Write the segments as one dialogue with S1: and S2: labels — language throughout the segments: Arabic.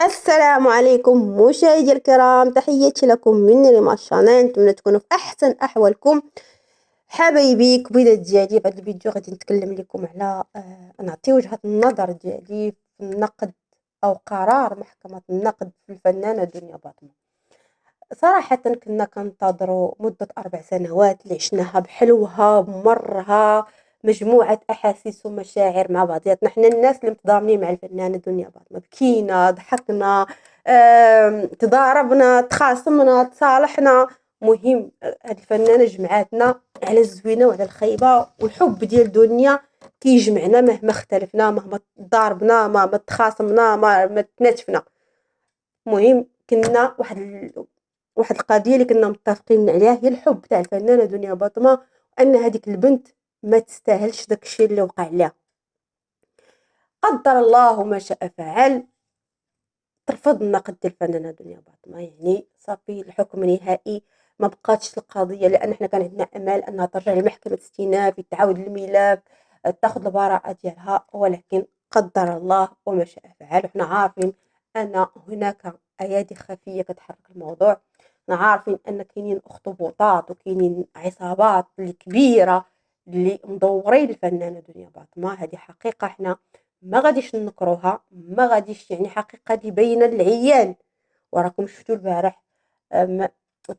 S1: السلام عليكم مشاهدي الكرام، تحياتي لكم من ريما شانيل. نتمنى تكونوا في احسن احوالكم. حبايبي كبيدة ديالي، في هذا الفيديو غادي نتكلم لكم على نعطي وجهة النظر ديالي في النقد او قرار محكمة النقد في الفنانة دنيا باطمة. صراحة كنا كنتظروا مدة 4 سنوات اللي عشناها بحلوها بمرها، مجموعة أحاسيس ومشاعر مع بعضياتنا. حنا الناس اللي متضامنين مع الفنانة دنيا باطمة، بكينا ضحكنا، تضاربنا تخاصمنا تصالحنا. مهم هاد الفنانة جمعاتنا على الزوينة وعلى الخيبة، والحب ديال دنيا كيجمعنا مهما اختلفنا، مهما تضاربنا، مهما تخاصمنا، ما تناتفنا. المهم كنا واحد القضية اللي كنا متفقين عليها، هي الحب تاع الفنانة دنيا باطمة، وأن هذيك البنت ما تستاهلش داك الشيء اللي وقع لها. قدر الله ما شاء فعل، ترفض النقد ديال الفنانة دنيا باطمة، يعني صافي الحكم نهائي، ما بقاتش القضية، لأن حنا كان عندنا أمل أنها ترجع لمحكمة استئناف، تعاود الملف، تاخذ البراءة ديالها، ولكن قدر الله وما شاء فعل. وحنا عارفين أن هناك أيادي خفية كتحرك الموضوع، حنا عارفين أن كاينين أخطبوطات وكاينين عصابات كبيرة اللي مدورين الفنانة دنيا باطمة. هذه حقيقة حنا ما غاديش نكروها، ما غاديش، يعني حقيقة اللي باينة للعيان. وراكم شفتوا البارح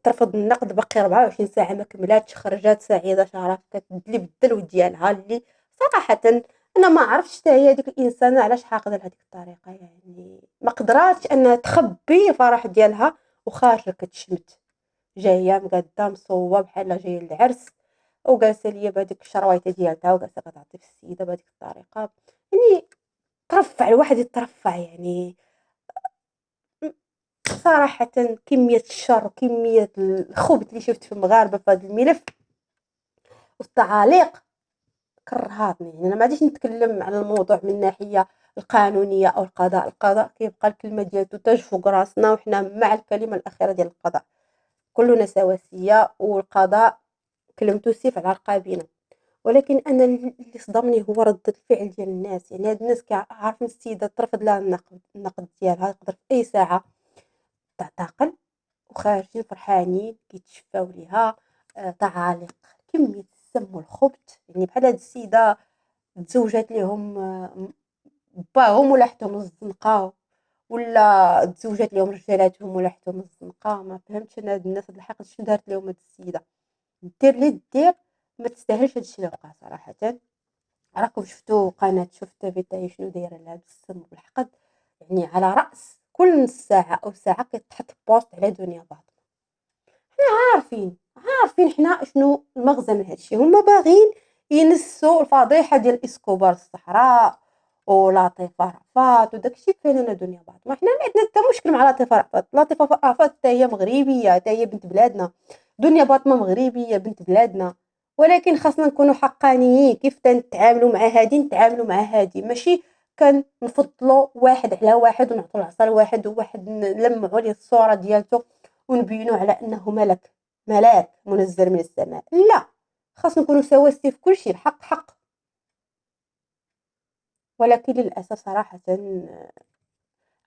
S1: ترفض النقد، باقي 24 ساعة ما كملاتش، خرجات سعيدة شعرها كتدلي بالدلو ديالها، اللي صراحة أنا ما عرفتش حتى هي هذيك الإنسانة علاش حاقدة بهذيك الطريقة، يعني ما قدراتش أنها تخبي الفرح ديالها وخارجة كتشمت، جاية مقادة مصوبة بحال جاية للعرس، وجالسة ليا بهاديك الشرويطة ديالتها، وجالسة كتعطي في السيدة بهاديك الطريقة. يعني ترفع الواحد يترفع، يعني صراحة كمية الشر وكمية الخبث اللي شفت في المغاربة في هذا الملف والتعاليق كرهاتني. يعني انا ما غاديش نتكلم على الموضوع من الناحية القانونية او القضاء كيبقى الكلمة ديالو تاج فوق راسنا، وحنا مع الكلمة الأخيرة ديال القضاء، كلنا سواسية، والقضاء كلمته سيف على رقابنا. ولكن انا اللي صدمني هو ردة الفعل ديال الناس. يعني هاد الناس عارفين السيدة ترفض لها النقد ديالها، تقدر في اي ساعة تعتقل، وخارجين فرحانين كيتشفاو ليها. تعاليق كمية السم والخبث، يعني بحال هاد السيدة تزوجات ليهم باهم ولا حتى من الزنقة، ولا تزوجات ليهم رجالاتهم ولا حتى من الزنقة. ما فهمتش انا هاد الناس هاد الحق شنو دارت ليهم هاد السيدة، دير لي دير، ما تستاهلش هادشي اللي وقع صراحة. راكم شفتوا قناة شفت بيتاهي شنو دايره لها بالسم والحقد، يعني على رأس كل نص ساعة أو ساعة كتحط بوست على دنيا باطمة. عارفين حنا شنو المغزى من هادشي، هما باغيين ينسوا الفضيحة ديال اسكوبار الصحراء ولطيفة رأفت وداكشي. فين دنيا باطمة؟ حنا ما عندنا حتى مشكل مع لطيفة رأفت، لطيفة رأفت حتى هي مغربية، حتى هي بنت بلادنا. دنيا باطمة مغربية بنت بلادنا، ولكن خاصنا نكونوا حقانيين. كيف تنتعاملوا مع هادي نتعاملوا مع هادي، ماشي كنفضلوا واحد على واحد ونعطوا العصا لواحد وواحد نلمعوا ليه الصورة ديالته ونبينوا على انه ملاك منزل من السماء. لا، خاص نكونوا سواسية في كل شيء، الحق حق. ولكن للاسف صراحه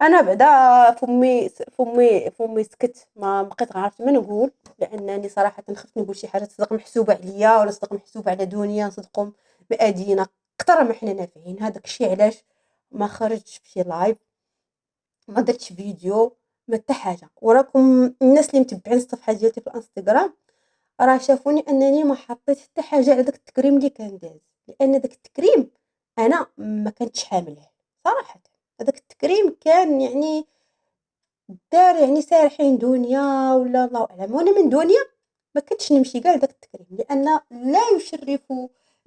S1: انا بعدا فمي سكت، ما بقيت عارفه ما نقول، لانني صراحه خفت نقول شي حاجه تصدق محسوبه عليا ولا تصدق محسوبه على دنيا، نصدقوا مأدينا اكثر ما حنا نافعين. هذاك الشيء علاش ما خرجتش في شي لايف، ما درتش فيديو، ما حتى حاجه. وراكم الناس اللي متبعين الصفحه ديالتي في الانستغرام راه شافوني انني ما حطيت حتى حاجه على داك التكريم اللي كان داز، لان داك التكريم انا ما كنتش حامله صراحه. هذاك التكريم كان يعني دار يعني سارحين دنيا ولا الله اعلم، وانا من دنيا ما كنتش نمشي كاع لداك التكريم، لان لا يشرف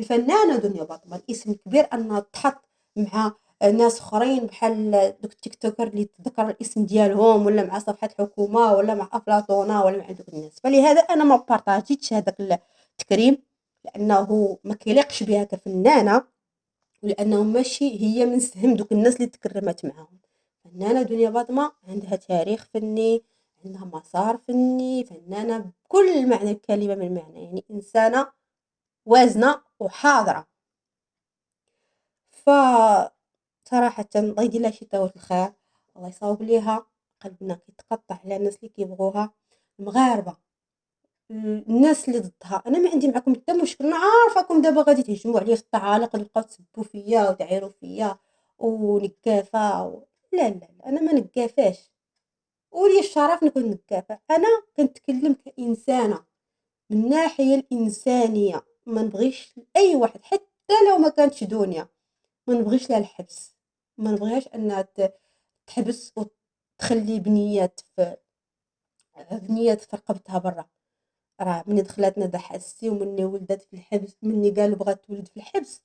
S1: الفنانه دنيا باطمه الاسم الكبير انها تحط مع ناس اخرين بحال دوك التيك توكر اللي تذكر الاسم ديالهم، ولا مع صفحه الحكومه، ولا مع افلاطونه، ولا مع دوك الناس. فلهذا انا ما بارطاجيتش هذاك التكريم، لانه ما كيليقش بها كفنانه، ولانه ماشي هي من سهم دوك الناس اللي تكرمت معاهم. فنانه دنيا باطمه عندها تاريخ فني، عندها مسار فني، فنانه بكل معنى الكلمه من معنى، يعني انسانه وازنه وحاضره. ف صراحه الله يدير لها شي طاوة الخير، الله يصاوب ليها، قلبنا كيتقطع على الناس اللي كيبغوها، المغاربة، الناس اللي ضدها. أنا ما عندي معاكم حتى مشكل، أنا عارفاكم دابا غادي تهجموا عليا في التعاليق وتبقاو تسبوا فيا وتعايروا فيا ونكافة لا لا لا، أنا ما نكافاش، ولي الشرف نكون نكافة. أنا كنتكلم كإنسانة من الناحية الإنسانية، ما نبغيش أي واحد حتى لو ما كانتش دنيا، ما نبغيش لها الحبس، ما نبغيهاش أنها تحبس وتخلي بنيات في رقبتها برا. راه مني دخلت ندى حسي ومني ولدت في الحبس، مني قالوا بغات تولد في الحبس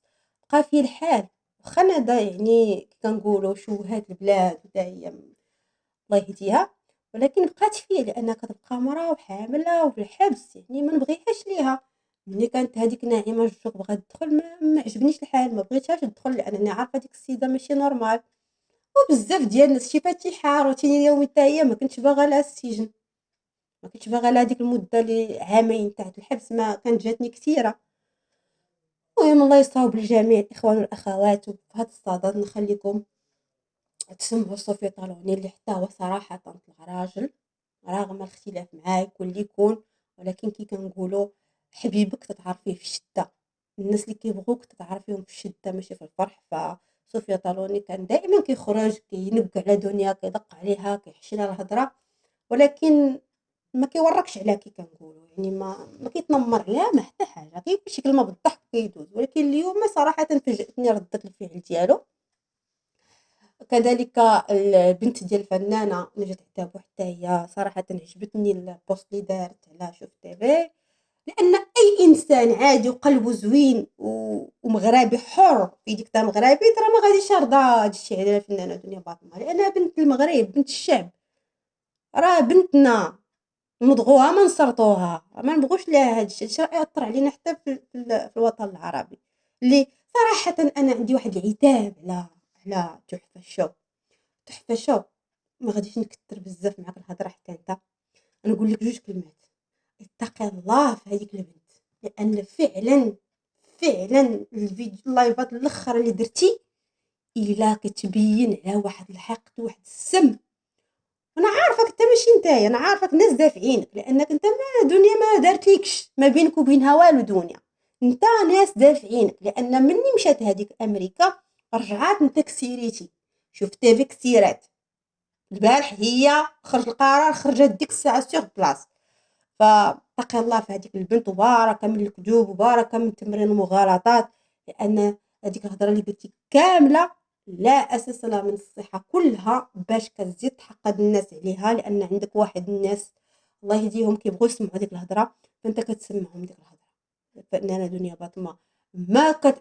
S1: بقى فيه الحال. واخا ندى يعني كي كنقولوا شوهات البلاد وتا هي الله يهديها، ولكن بقات فيه لأنها كتبقى مرا وحاملة وفي الحبس، يعني ما نبغيهاش ليها. ملي كانت هذيك ناعمة الجوق بغات تدخل ما عجبنيش الحال، ما بغيتهاش تدخل لأنني عارفة ديك السيدة ماشي نورمال. وبزاف ديال الناس شي فاتحة روتينية يومي حتى هي ما كنتش باغا لها السجن، ما كنتش باغا لها ديك المدة اللي عامين تاع الحبس، ما كانت جاتني كثيرة. المهم الله يصاوب الجميع الإخوان والأخوات. وفي هذا الصدد نخليكم تسمعوا صوفيا طالوني اللي حتى هو صراحة طلع راجل رغم الاختلاف معاه يكون اللي يكون، ولكن كي كنقولوا حبيبك تتعرفيه في الشدة، الناس اللي كيبغوك تتعرفيهم في الشدة ماشي في الفرح. فصوفيا طالوني كان دائما كيخرج كينق على دنيا، كيدق عليها، كيحشي لها الهضره، ولكن ما كيوركش عليها كي كنقولوا، يعني ما كيتنمر عليها ما حتى حاجه، كيقول شي كلمه بالضحك كيدوز. ولكن اليوم صراحه فاجأتني ردة الفعل ديالو. كذلك البنت ديال الفنانة نجاة عتابو حتى هي صراحةً عجبتني البوست اللي دارت على شوف تيفي، لأن أي إنسان عادي وقلبه زوين ومغربي حر في يديك تا مغربي راه ما غاديش يرضى هاد الشي على الفنانة دنيا باطمة، لأنها بنت المغرب، بنت الشعب، راه بنتنا، نبغوها ما نسرطوها، ما نبغوش ليها هاد الشي، هادشي راه يأثر علينا حتى في الوطن العربي. اللي صراحةً أنا عندي واحد العتاب على تحفة الشوب. تحفة شوف، ما غاديش نكثر بزاف معاك الهضره حتى انت، نقول لك جوج كلمات: اتقي الله في هذيك البنت، لان فعلا الفيديو اللايفات الاخر اللي درتي الا كتبين على واحد الحقد وواحد السم. انا عارفك انت ماشي نتايا، انا عارفك ناس دافعينك لانك انت ما دنيا ما دارتليكش ما بينك وبينها والو دنيا، انت ناس دافعينك. لان مني مشات هذيك امريكا رجعات انت كسيريتي، شفتها فيك كسيرات البارح، هي خرج القرار خرجت ديك الساعه سيغ بلاص. فتقي الله في هذيك البنت، وبارك من الكذوب وبارك من تمرين المغالطات، لان هذيك الهضره اللي قلتي كامله لا اساس لها من الصحه كلها باش كتزيد تحقد الناس عليها، لان عندك واحد الناس الله يهديهم كيبغوا يسمعوا ديك الهضره، فانت كتسمعهم ديك الهضره. فنانه دنيا باطمه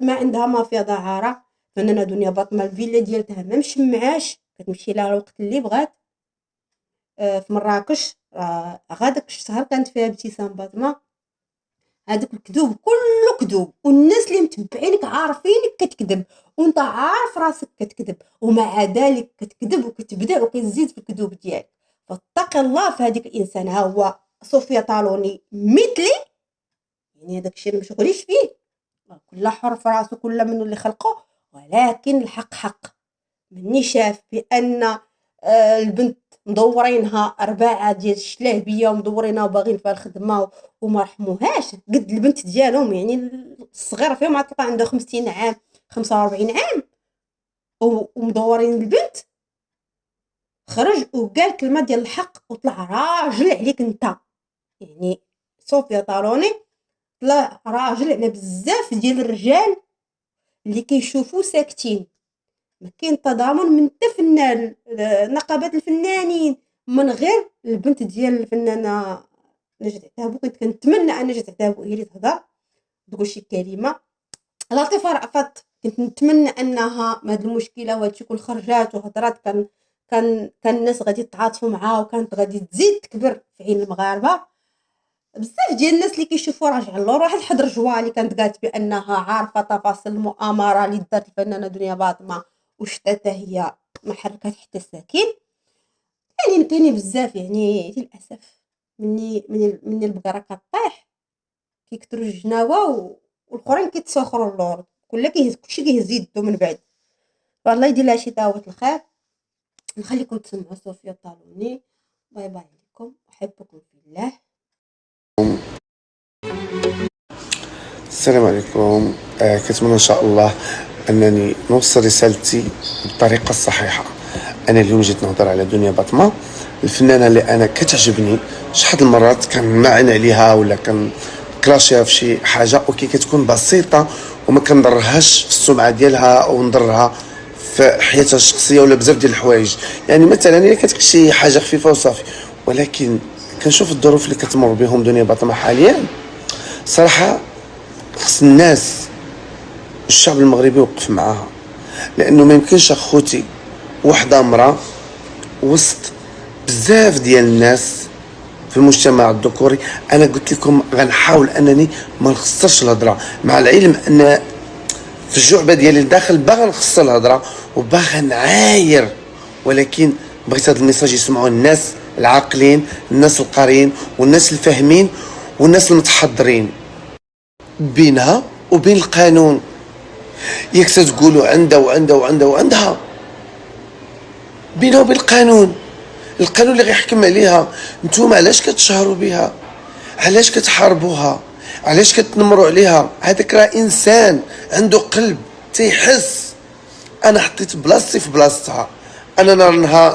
S1: ما عندها ما فيها دعاره. فنانه دنيا باطمه الفيلا ديالتها ما مشمعاش، كتمشي لها الوقت اللي بغات. في مراكش غاداك الشهر كانت فيها ابتسام باطمه. هذوك الكذوب كله كذوب، والناس اللي متبعينك عارفينك كتكذب، وانت عارف راسك كتكذب، ومع ذلك كتكذب وكتبدع وكتزيد في الكذوب ديالك. فاتقي الله في هذيك الانسان. ها هو صوفيا طالوني مثلي، يعني هذاك الشيء ما مشغوليش فيه، كل حر في راسو، كل من اللي خلقه، ولكن الحق حق. مني شاف بان البنت مدورينها 4 ديال الشلهبيه ومدورينها وباغيين فيها الخدمه وما رحموهاش قد البنت ديالهم، يعني الصغير فيهم عتلقى عنده 50 عام 45 عام ومدورين البنت. خرج وقال كلمه ديال الحق وطلع راجل عليك انت، يعني صوفيا طالوني طلع راجل على بزاف ديال الرجال اللي كيشوفوا ساكتين. ما كاين تضامن من حتى فنان، نقابات الفنانين، من غير البنت ديال الفنانه نجاة عتابو. كنت كنتمنى ان نجاة عتابو هي اللي تهضر تقول شي كلمه. لطيفه رأفت كنت نتمنى انها ما هاد المشكله وهاد الشيء كل خرجات وهضرات، كان الناس غادي يتعاطفوا معاها وكانت غادي تزيد تكبر في عين المغاربه. بزاف ديال الناس اللي كيشوفوا راجع اللور، واحد الحضر جوالي كانت قالت بانها عارفه تفاصيل المؤامره اللي دارت الفنانه دنيا باطمه وشتاتها هي ما حركت حتى ساكن. يعني كاينين بزاف، يعني للاسف مني البقره كطيح كيكثروا الجناوه والاخرين كيتسخروا اللور، كلشي كيهز يدو من بعد. والله يدير لها شي دعوه الخير. نخليكم تسمعوا صوفيا الطالوني. باي باي لكم، احبكم في الله.
S2: السلام عليكم. كنتمنى ان شاء الله انني نوصل رسالتي بالطريقه الصحيحه. انا اليوم جيت نهضر على دنيا باطمه، الفنانه اللي انا كتعجبني. شحال المرات كنمعن عليها ولا كنكلاشيها في شي حاجه وكي كتكون بسيطه وما كنضرهاش في السمعه ديالها او نضرها في حياتها الشخصيه ولا بزاف ديال الحوايج. يعني مثلا الا كتعيش شي حاجه خفيفه وصافي، ولكن كنشوف الظروف اللي كتمر بهم دنيا باطمه حاليا. صراحه خص الناس، الشعب المغربي يوقف معاها، لانه ما يمكنش اخوتي وحده امراه وسط بزاف ديال الناس في المجتمع الذكوري. انا قلت لكم غنحاول انني ما نخسرش الهضره، مع العلم ان في الجعبه ديالي الداخل باغا نخسر الهضره وباغا نعاير، ولكن بغيت هذا الميساج يسمعوا الناس العاقلين، الناس القارين والناس الفاهمين والناس المتحضرين. بينها وبين القانون، ياك تقولوا عندها وعندها وعندها وعندها، بينها وبين القانون اللي غيحكم عليها. نتوما علاش كتشهروا بها؟ علاش كتحاربوها؟ علاش كتنمروا عليها؟ هذاك راه انسان عنده قلب تيحس. انا حطيت بلاصتي في بلاصتها. انا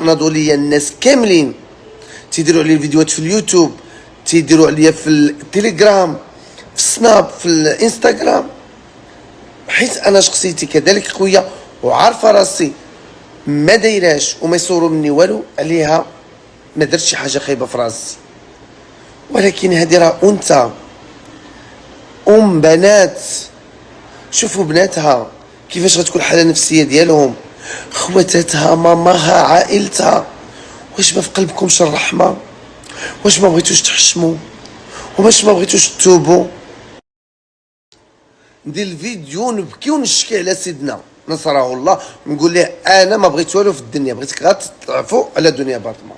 S2: ناضوا ليا الناس كاملين تيديروا علي الفيديوهات في اليوتيوب، تيديروا عليا في التليجرام، في السناب، في الانستغرام، حيت انا شخصيتي كذلك قويه وعارفه راسي ما دايراش وما يصوروا مني والو عليها، ما درت شي حاجه خايبه في راسي. ولكن هذه راه انثى بنات، شوفوا بناتها كيفاش غتكون الحاله النفسيه ديالهم، خواتاتها، ماماها، عائلتها. واش ما في قلبكمش الرحمه؟ واش ما بغيتوش تحشموا؟ واش ما بغيتوش تتوبوا؟ ندير الفيديو نبكي ونشكي على سيدنا نصره الله ونقول له انا ما بغيت والو في الدنيا، بغيتك غير تضعفوا على دنيا باطمه.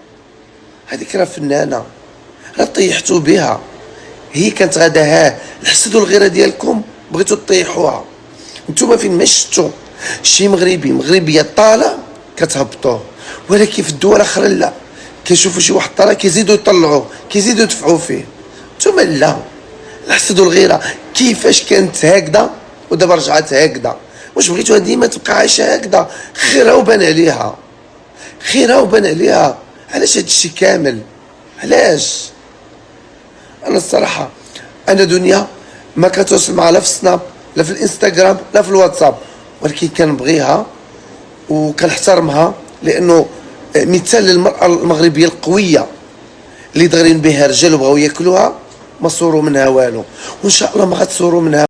S2: هذيك راه فنانه، راه طيحتوا بها، هي كانت غادا الحسد والغيره ديالكم بغيتوا تطيحوها. نتوما فين ما شفتوا شي مغربيه طالع كتهبطوه، ولكن في الدول الاخرى لا، كيشوفوا شي واحد طالع كيزيدوا يطلعوه، كيزيدوا يدفعوا فيه. نتوما لا، الحسد والغيره كيفاش كانت هكذا ودابا رجعت هكذا. واش بغيتوها ديما تبقى عايشه هكذا؟ خيرها وبان عليها، خيرها وبان عليها. علاش هاد الشيء كامل؟ علاش؟ انا الصراحه انا دنيا ما كتواصل معها لا في السناب لا في الانستغرام لا في الواتساب، ولكن كنبغيها وكنحترمها لانه مثال للمراه المغربيه القويه اللي دايرين بها رجال وبغاو ياكلوها، ما صوروا منها والو، وان شاء الله ما غتصوروا منها.